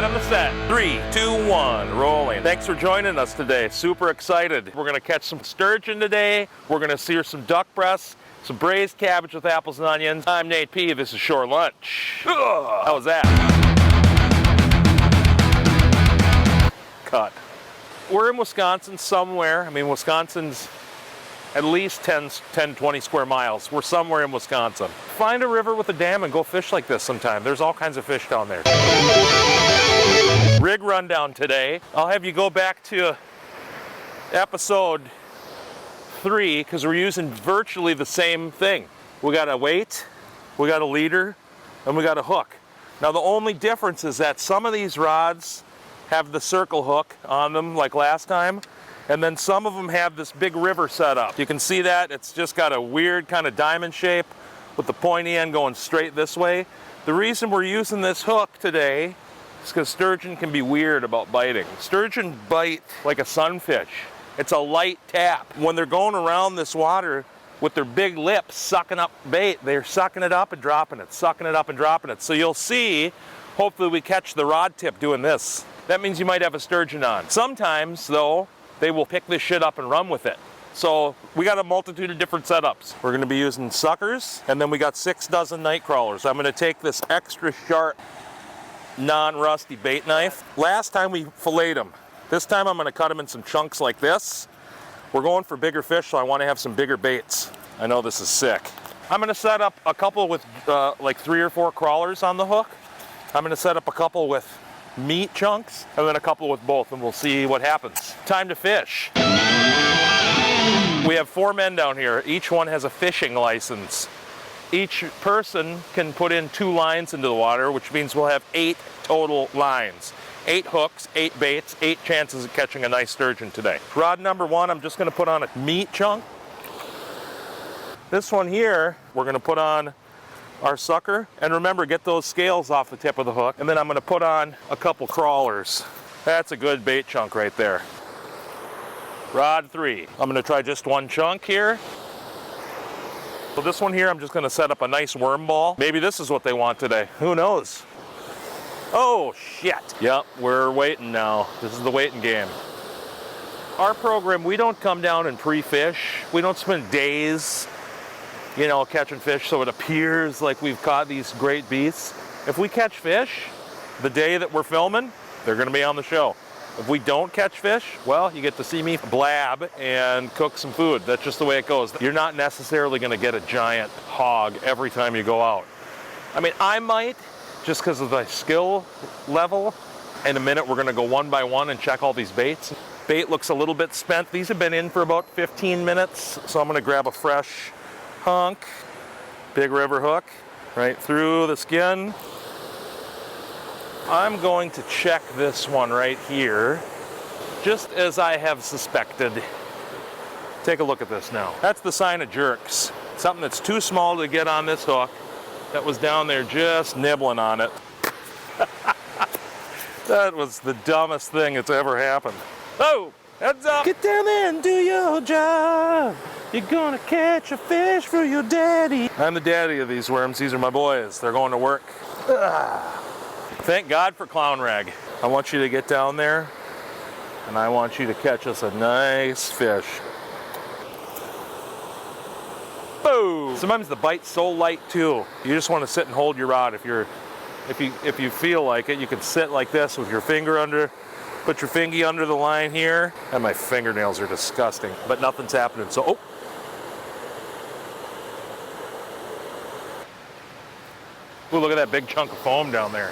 Quiet on the set. 3, 2, 1, rolling. Thanks for joining us today. Super excited. We're gonna catch some sturgeon today. We're gonna sear some duck breasts, some braised cabbage with apples and onions. I'm Nate P. This is Shorelunch. How was that? Cut. We're in Wisconsin somewhere. I mean, Wisconsin's at least 20 square miles. We're somewhere in Wisconsin. Find a river with a dam and go fish like this sometime. There's all kinds of fish down there. Rig rundown today. I'll have you go back to episode 3 because we're using virtually the same thing. We got a weight, we got a leader, and we got a hook. Now the only difference is that some of these rods have the circle hook on them like last time, and then some of them have this big river setup. You can see that it's just got a weird kind of diamond shape with the pointy end going straight this way. The reason we're using this hook today is because sturgeon can be weird about biting. Sturgeon bite like a sunfish. It's a light tap. When they're going around this water with their big lips sucking up bait, they're sucking it up and dropping it, sucking it up and dropping it. So you'll see, hopefully we catch the rod tip doing this. That means you might have a sturgeon on. Sometimes though, they will pick this shit up and run with it. So we got a multitude of different setups. We're gonna be using suckers, and then we got 6 dozen night crawlers. I'm gonna take this extra sharp, non-rusty bait knife. Last time we filleted them. This time I'm gonna cut them in some chunks like this. We're going for bigger fish, so I wanna have some bigger baits. I know this is sick. I'm gonna set up a couple with like 3 or 4 crawlers on the hook. I'm gonna set up a couple with meat chunks, and then a couple with both, and we'll see what happens. Time to fish. We have 4 men down here. Each one has a fishing license. Each person can put in 2 lines into the water, which means we'll have 8 total lines. 8 hooks, 8 baits, 8 chances of catching a nice sturgeon today. Rod number 1, I'm just gonna put on a meat chunk. This one here, we're gonna put on our sucker, and remember, get those scales off the tip of the hook, and then I'm gonna put on a couple crawlers. That's a good bait chunk right there. Rod 3. I'm gonna try just 1 chunk here. So this one here, I'm just gonna set up a nice worm ball. Maybe this is what they want today. Who knows? Oh, shit. Yep, we're waiting now. This is the waiting game. Our program, we don't come down and pre-fish. We don't spend days, you know, catching fish so it appears like we've caught these great beasts. If we catch fish the day that we're filming, they're gonna be on the show. If we don't catch fish, well, you get to see me blab and cook some food. That's just the way it goes. You're not necessarily gonna get a giant hog every time you go out. I mean, I might, just because of the skill level. In a minute, we're gonna go one by one and check all these baits. Bait looks a little bit spent. These have been in for about 15 minutes, so I'm gonna grab a fresh hunk, big river hook, right through the skin. I'm going to check this one right here, just as I have suspected. Take a look at this now. That's the sign of jerks. Something that's too small to get on this hook that was down there just nibbling on it. That was the dumbest thing that's ever happened. Oh, heads up. Get down there and do your job. You're gonna catch a fish for your daddy. I'm the daddy of these worms. These are my boys. They're going to work. Thank God for clown rag. I want you to get down there, and I want you to catch us a nice fish. Boom! Sometimes the bite's so light too. You just want to sit and hold your rod. If you feel like it, you can sit like this with your finger under. Put your fingy under the line here. And my fingernails are disgusting, but nothing's happening. So, oh. Ooh, look at that big chunk of foam down there.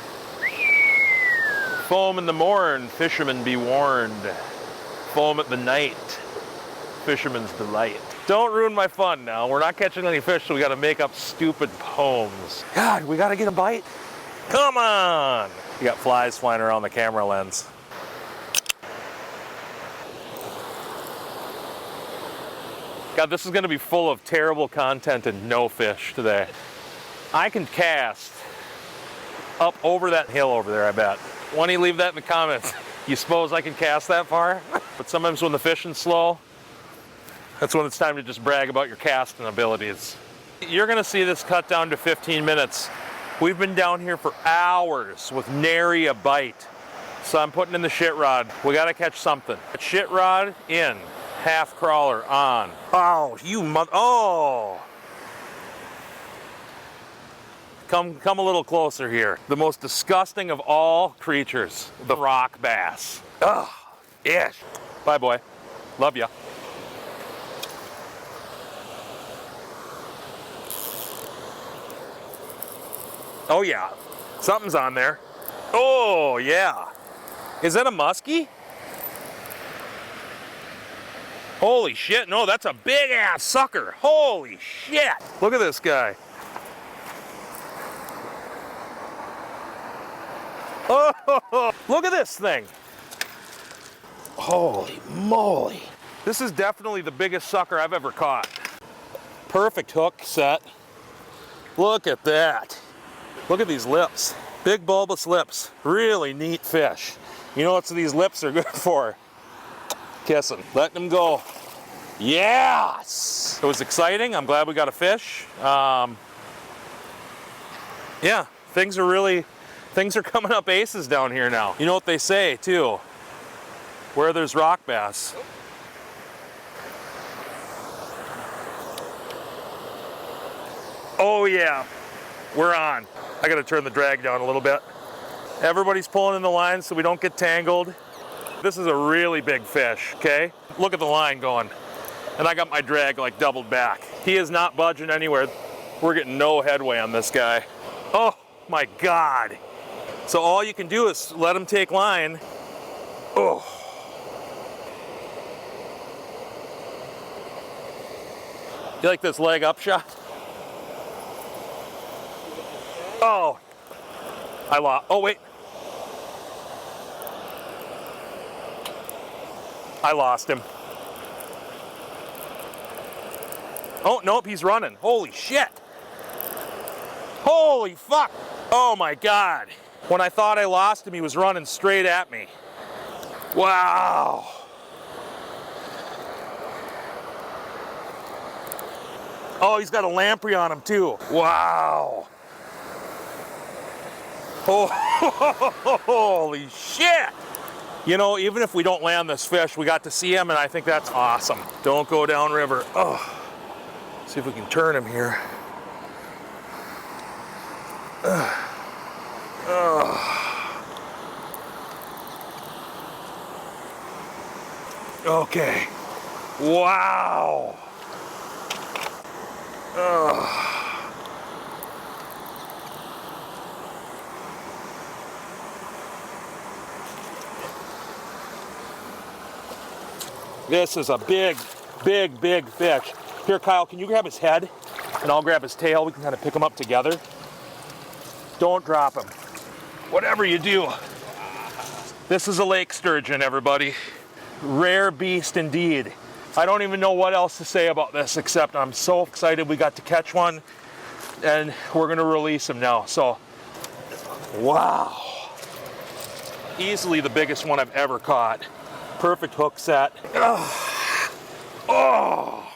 Foam in the morn, fishermen be warned. Foam at the night, fisherman's delight. Don't ruin my fun now. We're not catching any fish, so we gotta make up stupid poems. God, we gotta get a bite. Come on! You got flies flying around the camera lens. God, this is gonna be full of terrible content and no fish today. I can cast up over that hill over there, I bet. Why don't you leave that in the comments? You suppose I can cast that far? But sometimes when the fishing's slow, that's when it's time to just brag about your casting abilities. You're gonna see this cut down to 15 minutes. We've been down here for hours with nary a bite. So I'm putting in the shit rod. We gotta catch something. Shit rod in, half crawler on. Oh, you oh! Come a little closer here. The most disgusting of all creatures, the rock bass. Ugh, ish. Bye, boy. Love ya. Oh yeah, something's on there. Oh yeah. Is that a muskie? Holy shit, no, that's a big ass sucker. Holy shit. Look at this guy. Oh, look at this thing. Holy moly. This is definitely the biggest sucker I've ever caught. Perfect hook set. Look at that. Look at these lips. Big bulbous lips. Really neat fish. You know what these lips are good for? Kissing. Letting them go. Yes! It was exciting. I'm glad we got a fish. Yeah, things are coming up aces down here now. You know what they say too? Where there's rock bass. Oh yeah, we're on. I gotta turn the drag down a little bit. Everybody's pulling in the line so we don't get tangled. This is a really big fish, okay? Look at the line going. And I got my drag like doubled back. He is not budging anywhere. We're getting no headway on this guy. Oh my God. So all you can do is let him take line. Oh. You like this leg up shot? Oh. I lost. Oh wait. I lost him. Oh, nope, he's running. Holy shit. Holy fuck. Oh my God. When I thought I lost him, he was running straight at me. Wow. Oh, he's got a lamprey on him too. Wow. Oh, holy shit. You know, even if we don't land this fish, we got to see him, and I think that's awesome. Don't go downriver. Oh. See if we can turn him here. Okay. Wow. This is a big, big, big fish. Here, Kyle, can you grab his head? And I'll grab his tail. We can kind of pick him up together. Don't drop him. Whatever you do. This is a lake sturgeon, everybody. Rare beast indeed. I don't even know what else to say about this, except I'm so excited we got to catch one, and we're gonna release him now. So, wow. Easily the biggest one I've ever caught. Perfect hook set. Oh.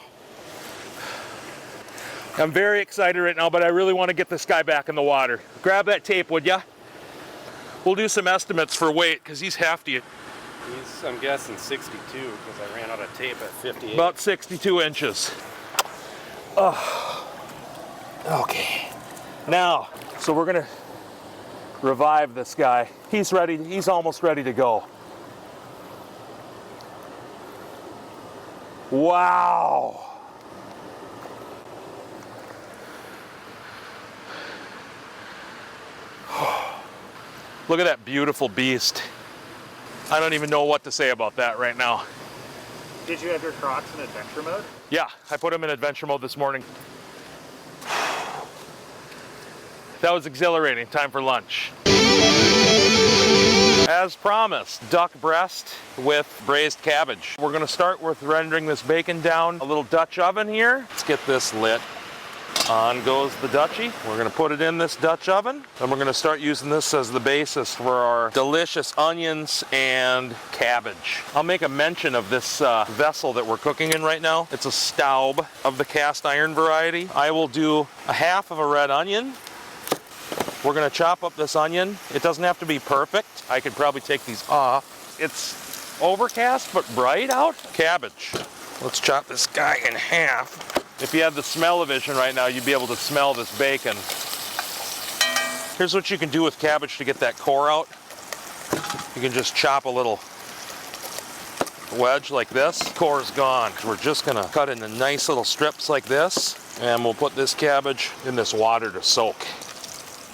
I'm very excited right now, but I really want to get this guy back in the water. Grab that tape, would ya? We'll do some estimates for weight, because he's hefty. He's, I'm guessing 62, because I ran out of tape at 58. About 62 inches. Oh. Okay. Now, so we're gonna revive this guy. He's ready, he's almost ready to go. Wow. Look at that beautiful beast. I don't even know what to say about that right now. Did you have your Crocs in adventure mode? Yeah, I put them in adventure mode this morning. That was exhilarating. Time for lunch. As promised, duck breast with braised cabbage. We're gonna start with rendering this bacon down. A little Dutch oven here. Let's get this lit. On goes the Dutchie. We're gonna put it in this Dutch oven, and we're gonna start using this as the basis for our delicious onions and cabbage. I'll make a mention of this vessel that we're cooking in right now. It's a Staub of the cast iron variety. I will do a half of a red onion, We're gonna chop up this onion. It doesn't have to be perfect. I could probably take these off. It's overcast but bright out. Cabbage. Let's chop this guy in half. If you had the smell-o-vision right now, you'd be able to smell this bacon. Here's what you can do with cabbage to get that core out. You can just chop a little wedge like this. Core is gone. We're just gonna cut into nice little strips like this, and we'll put this cabbage in this water to soak.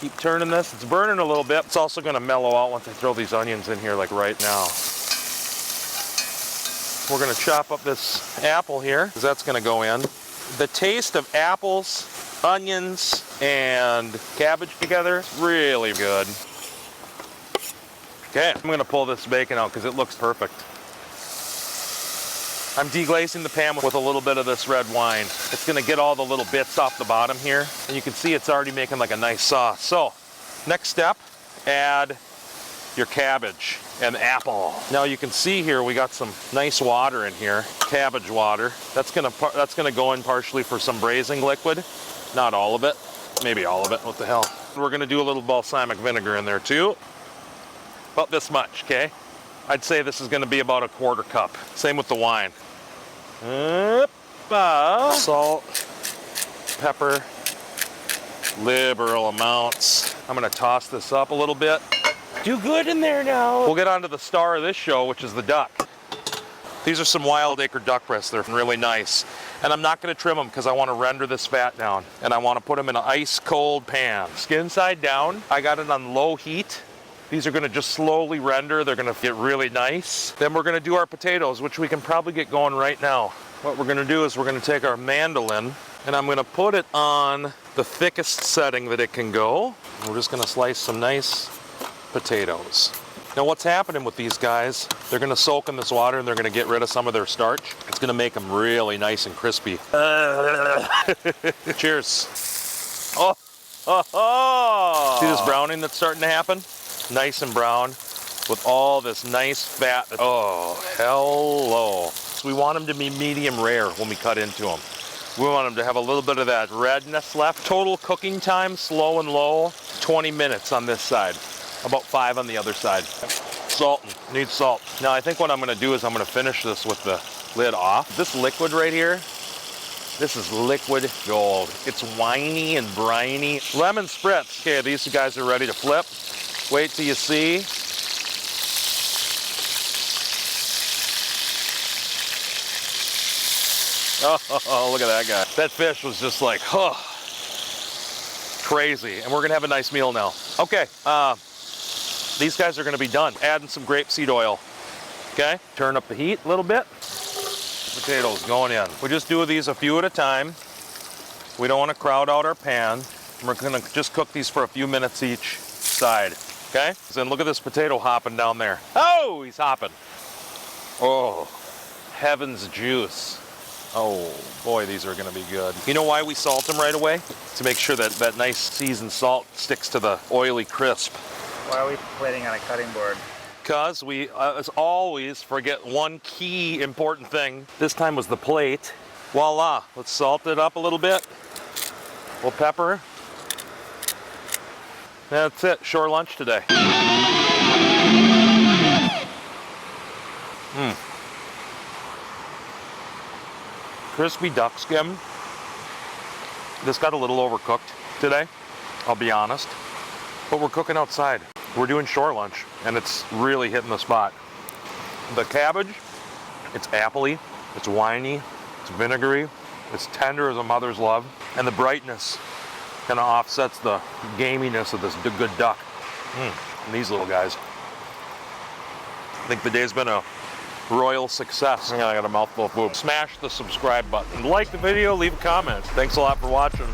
Keep turning this. It's burning a little bit. It's also gonna mellow out once I throw these onions in here like right now. We're gonna chop up this apple here, because that's gonna go in. The taste of apples, onions, and cabbage together, really good. Okay, I'm gonna pull this bacon out because it looks perfect. I'm deglazing the pan with a little bit of this red wine. It's gonna get all the little bits off the bottom here, and you can see it's already making like a nice sauce. So, next step, add your cabbage and apple. Now you can see here we got some nice water in here, cabbage water. That's gonna go in partially for some braising liquid. Not all of it, maybe all of it, what the hell. We're gonna do a little balsamic vinegar in there too. About this much, okay? I'd say this is gonna be about a 1/4 cup. Same with the wine. Salt, pepper, liberal amounts. I'm gonna toss this up a little bit. Do good in there now. We'll get on to the star of this show, which is the duck. These are some wild acre duck breasts. They're really nice. And I'm not gonna trim them because I wanna render this fat down. And I wanna put them in an ice cold pan. Skin side down. I got it on low heat. These are gonna just slowly render. They're gonna get really nice. Then we're gonna do our potatoes, which we can probably get going right now. What we're gonna do is we're gonna take our mandolin and I'm gonna put it on the thickest setting that it can go. We're just gonna slice some nice potatoes. Now what's happening with these guys, they're gonna soak in this water and they're gonna get rid of some of their starch. It's gonna make them really nice and crispy. Cheers. Oh, oh, oh. See this browning that's starting to happen? Nice and brown with all this nice fat. Oh, hello. So we want them to be medium rare when we cut into them. We want them to have a little bit of that redness left. Total cooking time, slow and low, 20 minutes on this side. About 5 on the other side. Salt, needs salt. Now I think what I'm gonna do is I'm gonna finish this with the lid off. This liquid right here, this is liquid gold. It's winey and briny. Lemon spritz. Okay, these guys are ready to flip. Wait till you see. Oh, look at that guy. That fish was just like, oh, crazy. And we're gonna have a nice meal now. Okay, these guys are gonna be done. Adding some grapeseed oil, okay? Turn up the heat a little bit. Potatoes going in. We just do these a few at a time. We don't wanna crowd out our pan. We're gonna just cook these for a few minutes each side, okay? Then look at this potato hopping down there. Oh, he's hopping. Oh, heaven's juice. Oh boy, these are gonna be good. You know why we salt them right away? To make sure that that nice seasoned salt sticks to the oily crisp. Why are we plating on a cutting board? Because we, as always, forget one key important thing. This time was the plate. Voila, let's salt it up a little bit. A little pepper. That's it, shore lunch today. Crispy duck skin. This got a little overcooked today, I'll be honest. But we're cooking outside. We're doing shore lunch, and it's really hitting the spot. The cabbage, it's appley, it's winey, it's vinegary, it's tender as a mother's love, and the brightness kind of offsets the gaminess of this good duck. And these little guys. I think the day's been a royal success. Yeah, I got a mouthful of food. Smash the subscribe button. Like the video, leave a comment. Thanks a lot for watching.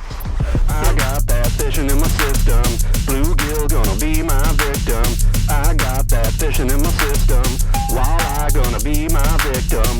I got that fishing in my system. Bluegill gonna be my victim. I got that fishing in my system. Walleye gonna be my victim.